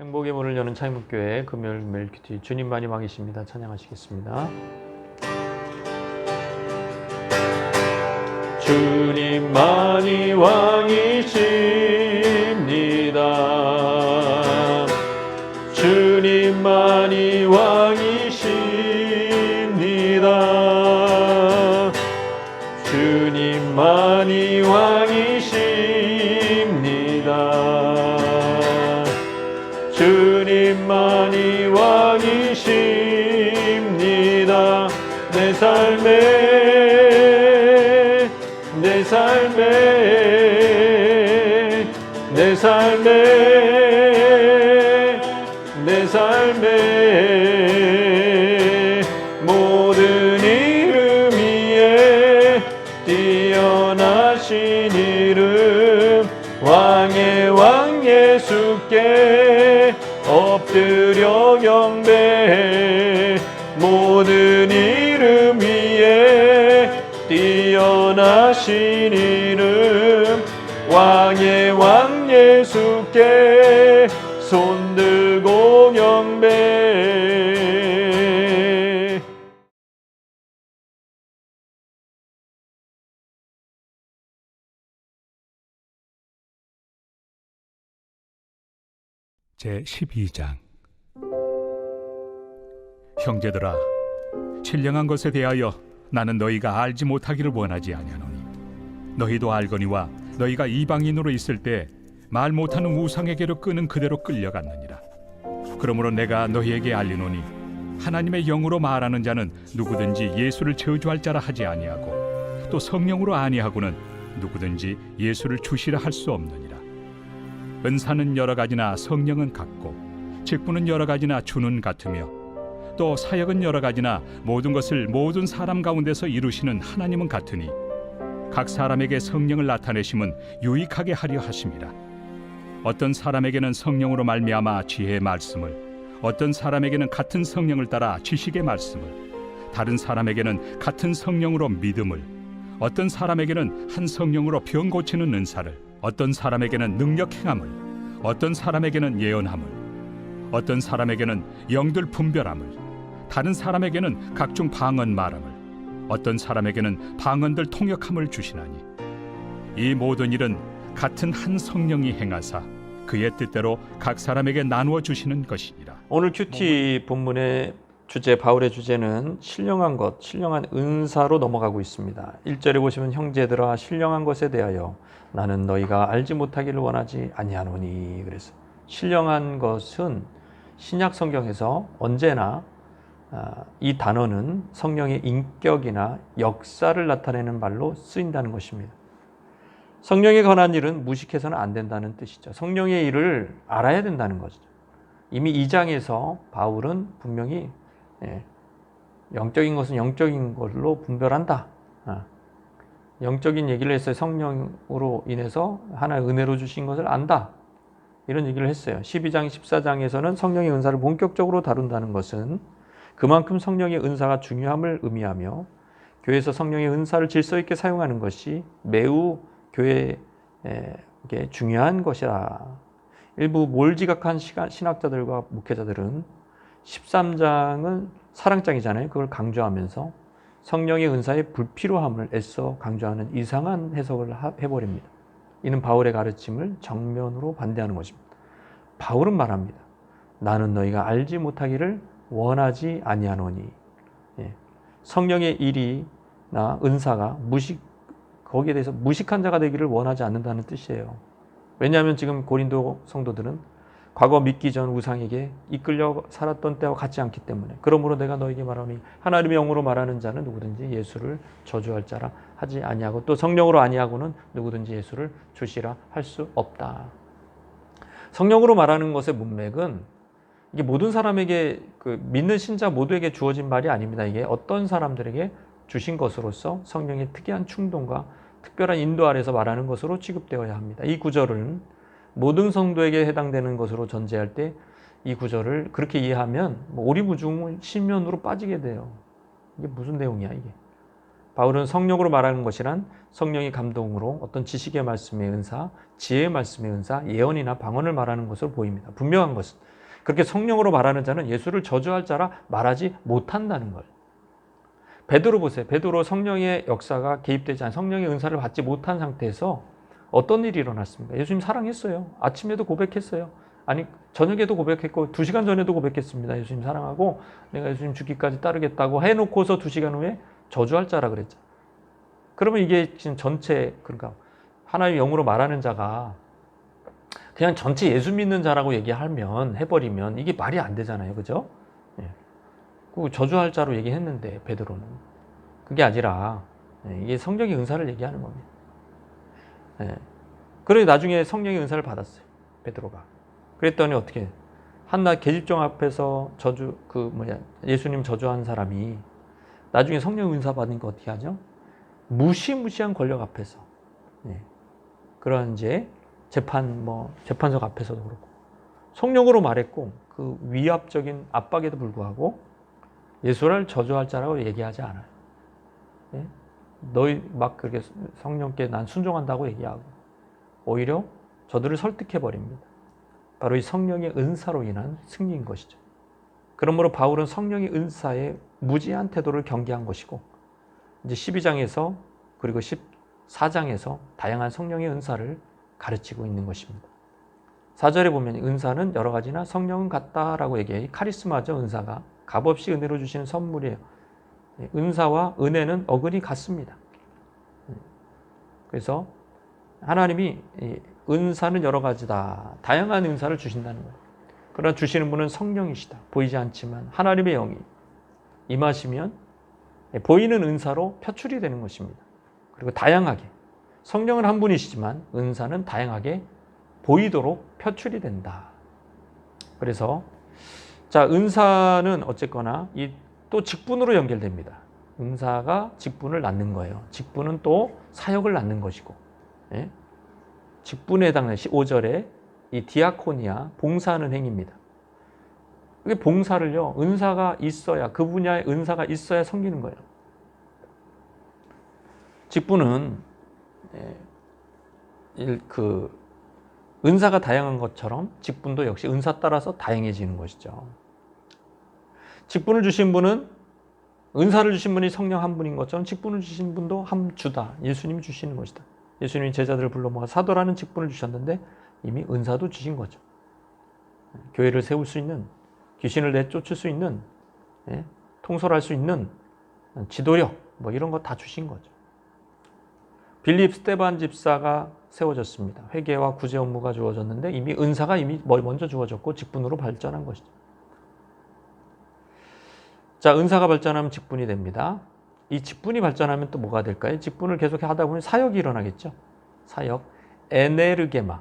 행복의 문을 여는 차임문교회 금요일 멜큐티 주님만이 왕이십니다. 찬양하시겠습니다. 주님만이 왕이십니다. 주님만이 왕이십니다. 주님만이 왕이십니다. 주님만이 왕이십니다. 내 삶에 모든 이름 위에 뛰어나신 이름 왕의 왕 예수께 엎드려 경배해. 모든 이름 위에 뛰어나신 이름 왕의 왕 예수께 손들고 경배. 제12장. 형제들아, 신령한 것에 대하여 나는 너희가 알지 못하기를 원하지 아니하노니 너희도 알거니와 너희가 이방인으로 있을 때 말 못하는 우상에게로 끄는 그대로 끌려갔느니라. 그러므로 내가 너희에게 알리노니 하나님의 영으로 말하는 자는 누구든지 예수를 저주할 자라 하지 아니하고 또 성령으로 아니하고는 누구든지 예수를 주시라 할 수 없느니라. 은사는 여러 가지나 성령은 같고 직분은 여러 가지나 주는 같으며 또 사역은 여러 가지나 모든 것을 모든 사람 가운데서 이루시는 하나님은 같으니 각 사람에게 성령을 나타내심은 유익하게 하려 하심이라. 어떤 사람에게는 성령으로 말미암아 지혜의 말씀을, 어떤 사람에게는 같은 성령을 따라 지식의 말씀을, 다른 사람에게는 같은 성령으로 믿음을, 어떤 사람에게는 한 성령으로 병 고치는 은사를, 어떤 사람에게는 능력 행함을, 어떤 사람에게는 예언함을, 어떤 사람에게는 영들 분별함을, 다른 사람에게는 각종 방언 말함을, 어떤 사람에게는 방언들 통역함을 주시나니 이 모든 일은 같은 한 성령이 행하사 그의 뜻대로 각 사람에게 나누어 주시는 것이니라. 오늘 큐티 본문의 주제, 바울의 주제는 신령한 것, 신령한 은사로 넘어가고 있습니다. 1절에 보시면 형제들아 신령한 것에 대하여 나는 너희가 알지 못하기를 원하지 아니하노니. 그래서 신령한 것은 신약 성경에서 언제나 이 단어는 성령의 인격이나 역사를 나타내는 말로 쓰인다는 것입니다. 성령에 관한 일은 무식해서는 안 된다는 뜻이죠. 성령의 일을 알아야 된다는 거죠. 이미 2장에서 바울은 분명히 영적인 것은 영적인 걸로 분별한다. 영적인 얘기를 했어요. 성령으로 인해서 하나의 은혜로 주신 것을 안다. 이런 얘기를 했어요. 12장, 14장에서는 성령의 은사를 본격적으로 다룬다는 것은 그만큼 성령의 은사가 중요함을 의미하며 교회에서 성령의 은사를 질서 있게 사용하는 것이 매우 교회에 중요한 것이라. 일부 몰지각한 신학자들과 목회자들은 13장은 사랑장이잖아요. 그걸 강조하면서 성령의 은사의 불필요함을 애써 강조하는 이상한 해석을 해버립니다. 이는 바울의 가르침을 정면으로 반대하는 것입니다. 바울은 말합니다. 나는 너희가 알지 못하기를 원하지 아니하노니. 성령의 일이나 은사가 거기에 대해서 무식한 자가 되기를 원하지 않는다는 뜻이에요. 왜냐하면 지금 고린도 성도들은 과거 믿기 전 우상에게 이끌려 살았던 때와 같지 않기 때문에. 그러므로 내가 너에게 말하니 하나님의 영으로 말하는 자는 누구든지 예수를 저주할 자라 하지 아니하고 또 성령으로 아니하고는 누구든지 예수를 주시라 할 수 없다. 성령으로 말하는 것의 문맥은 이게 모든 사람에게, 믿는 신자 모두에게 주어진 말이 아닙니다. 이게 어떤 사람들에게 주신 것으로서 성령의 특이한 충동과 특별한 인도 아래서 말하는 것으로 취급되어야 합니다. 이 구절은 모든 성도에게 해당되는 것으로 전제할 때 이 구절을 그렇게 이해하면 오리무중 신면으로 빠지게 돼요. 이게 무슨 내용이야 이게. 바울은 성령으로 말하는 것이란 성령의 감동으로 어떤 지식의 말씀의 은사, 지혜의 말씀의 은사, 예언이나 방언을 말하는 것으로 보입니다. 분명한 것은 그렇게 성령으로 말하는 자는 예수를 저주할 자라 말하지 못한다는 걸. 베드로 보세요. 베드로 성령의 역사가 개입되지 않은 성령의 은사를 받지 못한 상태에서 어떤 일이 일어났습니까? 예수님 사랑했어요. 아침에도 고백했어요. 아니 저녁에도 고백했고 2시간 전에도 고백했습니다. 예수님 사랑하고 내가 예수님 죽기까지 따르겠다고 해놓고서 2시간 후에 저주할 자라 그랬죠. 그러면 이게 지금 전체 그러니까 하나님의 영으로 말하는 자가 그냥 전체 예수 믿는 자라고 얘기하면 해버리면 이게 말이 안 되잖아요. 그죠? 예. 그 저주할 자로 얘기했는데 베드로는 그게 아니라 이게 성령의 은사를 얘기하는 겁니다. 예. 그래 나중에 성령의 은사를 받았어요. 베드로가. 그랬더니 어떻게 한나 계집종 앞에서 예수님 저주한 사람이 나중에 성령 은사 받은 거 어떻게 하죠? 무시무시한 권력 앞에서 그런 이제 재판석 앞에서도 그렇고 성령으로 말했고 그 위압적인 압박에도 불구하고 예수를 저주할 자라고 얘기하지 않아요. 너희 막 그렇게 성령께 난 순종한다고 얘기하고 오히려 저들을 설득해 버립니다. 바로 이 성령의 은사로 인한 승리인 것이죠. 그러므로 바울은 성령의 은사의 무지한 태도를 경계한 것이고 이제 12장에서 그리고 14장에서 다양한 성령의 은사를 가르치고 있는 것입니다. 4절에 보면 은사는 여러 가지나 성령은 같다라고 얘기해요. 카리스마죠. 은사가 값없이 은혜로 주시는 선물이에요. 은사와 은혜는 어근이 같습니다. 그래서 하나님이 은사는 여러 가지다. 다양한 은사를 주신다는 거예요. 그러나 주시는 분은 성령이시다. 보이지 않지만 하나님의 영이 임하시면 보이는 은사로 표출이 되는 것입니다. 그리고 다양하게 성령은 한 분이시지만 은사는 다양하게 보이도록 표출이 된다. 그래서 자 은사는 어쨌거나 또 직분으로 연결됩니다. 은사가 직분을 낳는 거예요. 직분은 또 사역을 낳는 것이고 직분에 해당하는 15절에 이 디아코니아 봉사하는 행위입니다. 이게 봉사를요 은사가 있어야 그 분야에 은사가 있어야 섬기는 거예요. 직분은 은사가 다양한 것처럼 직분도 역시 은사 따라서 다양해지는 것이죠. 직분을 주신 분은 은사를 주신 분이 성령 한 분인 것처럼 직분을 주신 분도 한 주다. 예수님이 주시는 것이다. 예수님이 제자들을 불러 모아 사도라는 직분을 주셨는데 이미 은사도 주신 거죠. 교회를 세울 수 있는, 귀신을 내쫓을 수 있는, 통솔할 수 있는 지도력 이런 거 다 주신 거죠. 빌립 스데반 집사가 세워졌습니다. 회개와 구제 업무가 주어졌는데 이미 은사가 먼저 주어졌고 직분으로 발전한 것이죠. 자, 은사가 발전하면 직분이 됩니다. 이 직분이 발전하면 또 뭐가 될까요? 직분을 계속 하다 보면 사역이 일어나겠죠. 사역, 에네르게마.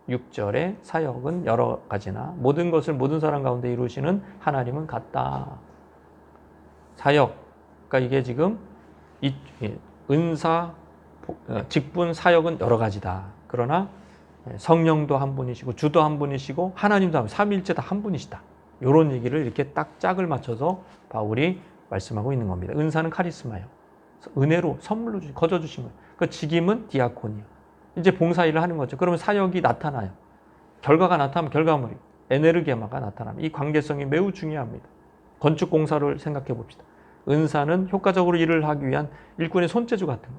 6절에 사역은 여러 가지나 모든 것을 모든 사람 가운데 이루시는 하나님은 같다. 사역, 그러니까 이게 지금 은사, 직분, 사역은 여러 가지다. 그러나 성령도 한 분이시고 주도 한 분이시고 하나님도 한 분, 삼위일체 다 한 분이시다. 이런 얘기를 이렇게 딱 짝을 맞춰서 바울이 말씀하고 있는 겁니다. 은사는 카리스마예요. 은혜로 선물로 거저 주신 거예요. 그 직임은 디아코니아. 이제 봉사 일을 하는 거죠. 그러면 사역이 나타나요. 결과가 나타나면 결과물이 에네르게마가 나타나면 이 관계성이 매우 중요합니다. 건축 공사를 생각해 봅시다. 은사는 효과적으로 일을 하기 위한 일꾼의 손재주 같은 거.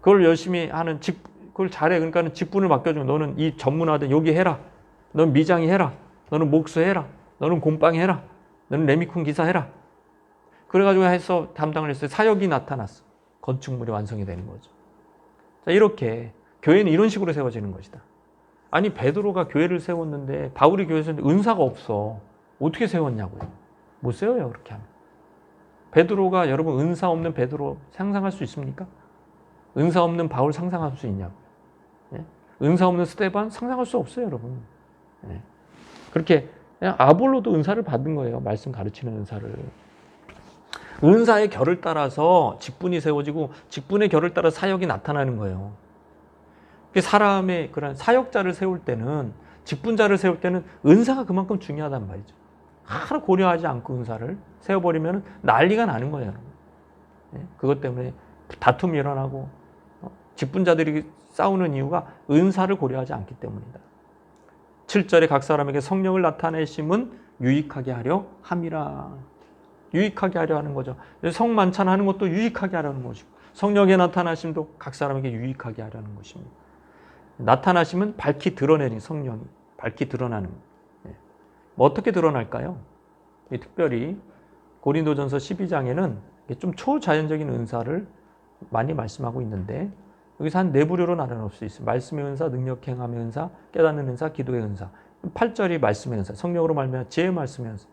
그걸 열심히 하는 그걸 잘해. 그러니까는 직분을 맡겨주면 너는 이 전문화된 여기 해라. 너는 미장이 해라. 너는 목수해라. 너는 곰빵이 해라. 너는 레미콘 기사 해라. 그래가지고 해서 담당을 했어요. 사역이 나타났어. 건축물이 완성이 되는 거죠. 자, 이렇게 교회는 이런 식으로 세워지는 것이다. 아니 베드로가 교회를 세웠는데 바울이 교회에 세웠는데 은사가 없어. 어떻게 세웠냐고요. 못 세워요 그렇게 하면. 베드로가 여러분 은사 없는 베드로 상상할 수 있습니까? 은사 없는 바울 상상할 수 있냐고요. 은사 없는 스데반 상상할 수 없어요 여러분. 그렇게 그냥 아볼로도 은사를 받은 거예요. 말씀 가르치는 은사를. 은사의 결을 따라서 직분이 세워지고 직분의 결을 따라 사역이 나타나는 거예요. 사람의 그런 사역자를 세울 때는 직분자를 세울 때는 은사가 그만큼 중요하단 말이죠. 하루 고려하지 않고 은사를 세워버리면 난리가 나는 거예요. 그것 때문에 다툼이 일어나고 직분자들이 싸우는 이유가 은사를 고려하지 않기 때문이다. 7절에 각 사람에게 성령을 나타내심은 유익하게 하려 함이라. 유익하게 하려 하는 거죠. 성 만찬하는 것도 유익하게 하려는 것이고 성령의 나타나심도 각 사람에게 유익하게 하려는 것입니다. 나타나심은 밝히 드러내는 성령이 밝히 드러나는 뭐 어떻게 드러날까요? 특별히 고린도전서 12장에는 좀 초자연적인 은사를 많이 말씀하고 있는데 여기서 한 네 부류로 나눠놓을 수 있어요. 말씀의 은사, 능력 행함의 은사, 깨닫는 은사, 기도의 은사. 8절이 말씀의 은사, 성령으로 말미암아 지혜의 말씀의 은사.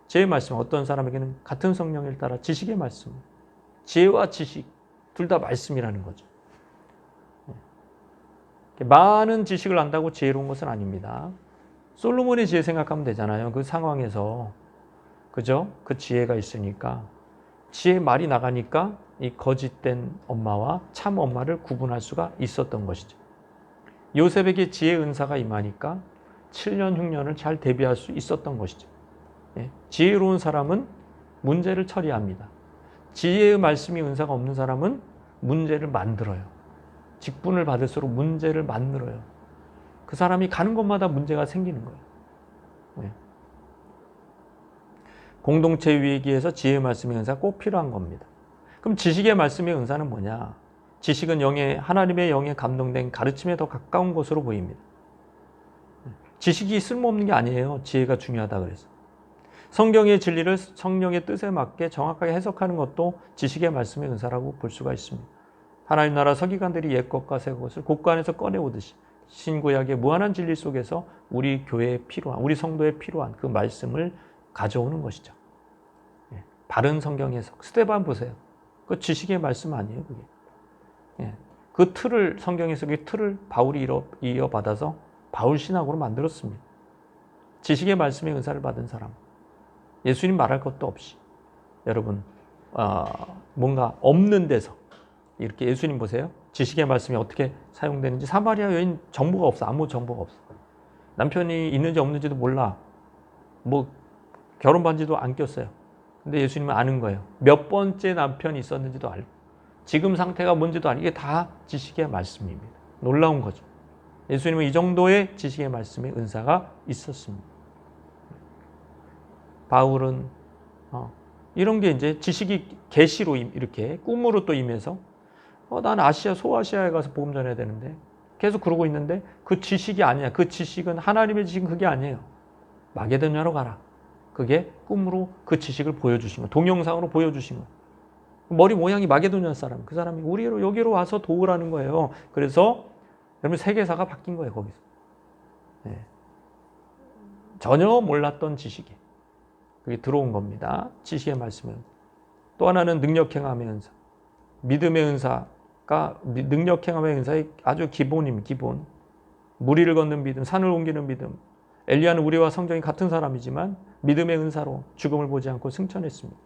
지혜의 말씀, 어떤 사람에게는 같은 성령을 따라 지식의 말씀. 지혜와 지식, 둘 다 말씀이라는 거죠. 많은 지식을 안다고 지혜로운 것은 아닙니다. 솔로몬의 지혜 생각하면 되잖아요. 그 상황에서. 그죠? 그 지혜가 있으니까. 지혜 말이 나가니까 이 거짓된 엄마와 참 엄마를 구분할 수가 있었던 것이죠. 요셉에게 지혜 은사가 임하니까 7년 흉년을 잘 대비할 수 있었던 것이죠. 지혜로운 사람은 문제를 처리합니다. 지혜의 말씀이 은사가 없는 사람은 문제를 만들어요. 직분을 받을수록 문제를 만들어요. 그 사람이 가는 곳마다 문제가 생기는 거예요. 공동체 위기에서 지혜의 말씀의 은사가 꼭 필요한 겁니다. 그럼 지식의 말씀의 은사는 뭐냐? 지식은 하나님의 영에 감동된 가르침에 더 가까운 것으로 보입니다. 지식이 쓸모없는 게 아니에요. 지혜가 중요하다 그래서. 성경의 진리를 성령의 뜻에 맞게 정확하게 해석하는 것도 지식의 말씀의 은사라고 볼 수가 있습니다. 하나님 나라 서기관들이 옛 것과 새 것을 곳간에서 꺼내오듯이 신구약의 무한한 진리 속에서 우리 교회에 필요한, 우리 성도에 필요한 그 말씀을 가져오는 것이죠. 바른 성경 해석. 스데반 보세요. 그 지식의 말씀 아니에요, 그게. 그 틀을, 성경 해석의 틀을 바울이 이어받아서 바울 신학으로 만들었습니다. 지식의 말씀의 은사를 받은 사람. 예수님 말할 것도 없이. 여러분, 뭔가 없는 데서 이렇게 예수님 보세요. 지식의 말씀이 어떻게 사용되는지 사마리아 여인 정보가 없어. 아무 정보가 없어. 남편이 있는지 없는지도 몰라. 뭐 결혼 반지도 안 꼈어요. 근데 예수님은 아는 거예요. 몇 번째 남편이 있었는지도 알고 지금 상태가 뭔지도 알고 이게 다 지식의 말씀입니다. 놀라운 거죠. 예수님은 이 정도의 지식의 말씀의 은사가 있었습니다. 바울은 이런 게 이제 지식이 계시로 이렇게 꿈으로 또 임해서 난 소아시아에 가서 복음 전해야 되는데 계속 그러고 있는데 그 지식이 아니야. 그 지식은 하나님의 지식은 그게 아니에요. 마게도냐로 가라. 그게 꿈으로 그 지식을 보여주신 거예요. 동영상으로 보여주신 거예요. 머리 모양이 마게도냐 사람. 그 사람이 여기로 와서 도우라는 거예요. 그래서 여러분 세계사가 바뀐 거예요. 거기서. 전혀 몰랐던 지식이 그게 들어온 겁니다. 지식의 말씀은. 또 하나는 능력행함의 은사. 믿음의 은사가 능력행함의 은사의 아주 기본입니다. 기본. 무리를 걷는 믿음, 산을 옮기는 믿음. 엘리야는 우리와 성정이 같은 사람이지만 믿음의 은사로 죽음을 보지 않고 승천했습니다.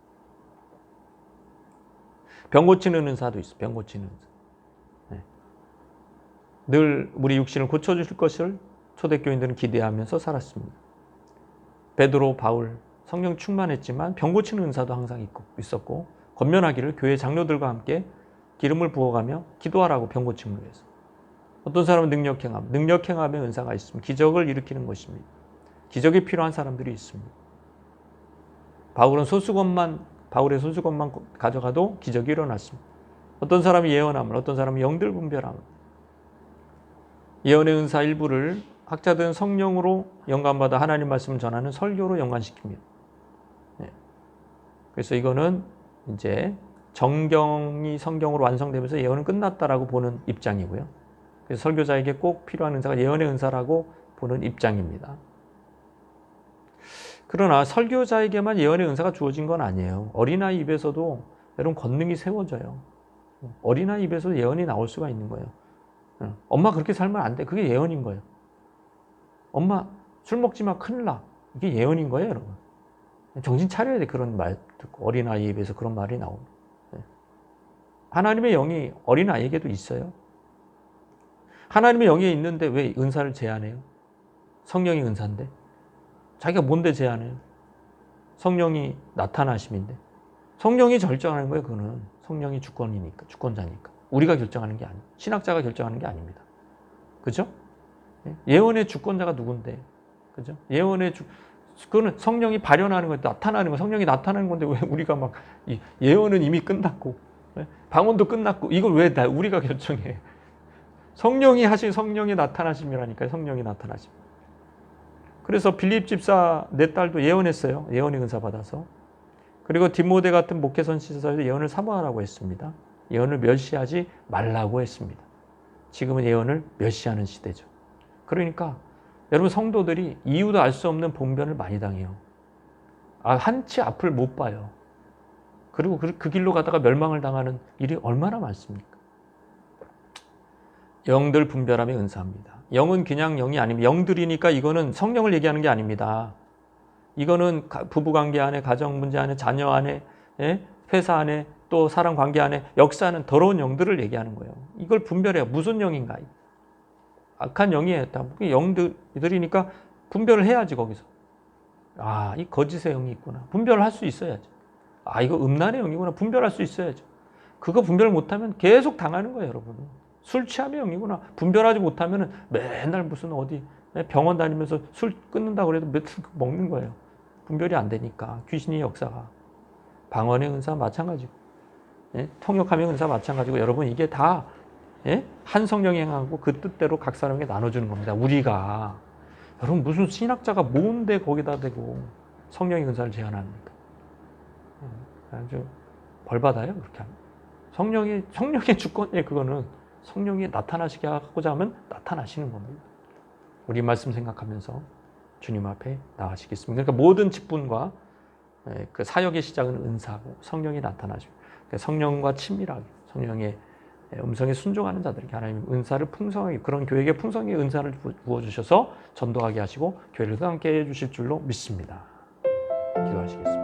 병 고치는 은사도 있어. 병 고치는 은사. 늘 우리 육신을 고쳐주실 것을 초대교인들은 기대하면서 살았습니다. 베드로, 바울, 성령 충만했지만 병 고치는 은사도 항상 있었고 권면하기를 교회 장로들과 함께 기름을 부어가며 기도하라고 병 고침을 위해서. 어떤 사람은 능력행함의 은사가 있습니다. 기적을 일으키는 것입니다. 기적이 필요한 사람들이 있습니다. 바울의 소수것만 가져가도 기적이 일어났습니다. 어떤 사람이 예언함을, 어떤 사람이 영들 분별함을. 예언의 은사 일부를 학자들은 성령으로 영감받아 하나님 말씀을 전하는 설교로 연관시킵니다. 그래서 이거는 이제 정경이 성경으로 완성되면서 예언은 끝났다라고 보는 입장이고요. 그래서 설교자에게 꼭 필요한 은사가 예언의 은사라고 보는 입장입니다. 그러나 설교자에게만 예언의 은사가 주어진 건 아니에요. 어린아이 입에서도 여러분 권능이 세워져요. 어린아이 입에서도 예언이 나올 수가 있는 거예요. 엄마 그렇게 살면 안 돼. 그게 예언인 거예요. 엄마 술 먹지 마. 큰일 나. 이게 예언인 거예요, 여러분. 정신 차려야 돼. 그런 말 듣고 어린아이 입에서 그런 말이 나오면. 하나님의 영이 어린아이에게도 있어요. 하나님의 영이 있는데 왜 은사를 제한해요? 성령이 은사인데. 자기가 뭔데 제한해요? 성령이 나타나심인데. 성령이 결정하는 거예요, 그거는. 성령이 주권자니까. 우리가 결정하는 게 아니에요. 신학자가 결정하는 게 아닙니다. 그죠? 예언의 주권자가 누군데? 그죠? 그거는 성령이 발현하는 거예요. 나타나는 거. 성령이 나타나는 건데 왜 우리가 막 예언은 이미 끝났고 방언도 끝났고 이걸 왜 우리가 결정해? 성령이 하신 성령의 나타나심이라니까요. 성령이 나타나심. 그래서 빌립 집사 내 딸도 예언했어요. 예언의 은사 받아서. 그리고 디모데 같은 목회 선지자에서 예언을 사모하라고 했습니다. 예언을 멸시하지 말라고 했습니다. 지금은 예언을 멸시하는 시대죠. 그러니까 여러분 성도들이 이유도 알 수 없는 봉변을 많이 당해요. 한치 앞을 못 봐요. 그리고 그 길로 가다가 멸망을 당하는 일이 얼마나 많습니까? 영들 분별함의 은사입니다. 영은 그냥 영이 아닙니다. 영들이니까 이거는 성령을 얘기하는 게 아닙니다. 이거는 부부관계 안에, 가정 문제 안에, 자녀 안에, 회사 안에, 또 사람 관계 안에 역사하는 더러운 영들을 얘기하는 거예요. 이걸 분별해요. 무슨 영인가? 악한 영이에요. 영들이니까 분별을 해야지 거기서. 이 거짓의 영이 있구나. 분별을 할 수 있어야죠. 이거 음란의 영이구나. 분별할 수 있어야죠. 그거 분별 못하면 계속 당하는 거예요, 여러분. 술 취함의 영이구나. 분별하지 못하면 맨날 무슨 어디 병원 다니면서 술 끊는다고 그래도 며칠 먹는 거예요. 분별이 안 되니까. 귀신의 역사가. 방언의 은사 마찬가지고. 통역함의 은사 마찬가지고. 여러분 이게 다 한 성령이 행하고 그 뜻대로 각 사람에게 나눠주는 겁니다. 우리가. 여러분 무슨 신학자가 뭔데 거기다 대고 성령의 은사를 제안합니까? 아주 벌받아요 그렇게 하면. 성령의 주권이에요. 그거는 성령이 나타나시게 하고자 하면 나타나시는 겁니다. 우리 말씀 생각하면서 주님 앞에 나가시겠습니다. 그러니까 모든 직분과 그 사역의 시작은 은사고 성령이 나타나시고 성령과 친밀하게 성령의 음성에 순종하는 자들에게 하나님 은사를 풍성하게 그런 교회에게 풍성하게 은사를 부어주셔서 전도하게 하시고 교회를 함께 해주실 줄로 믿습니다. 기도하시겠습니다.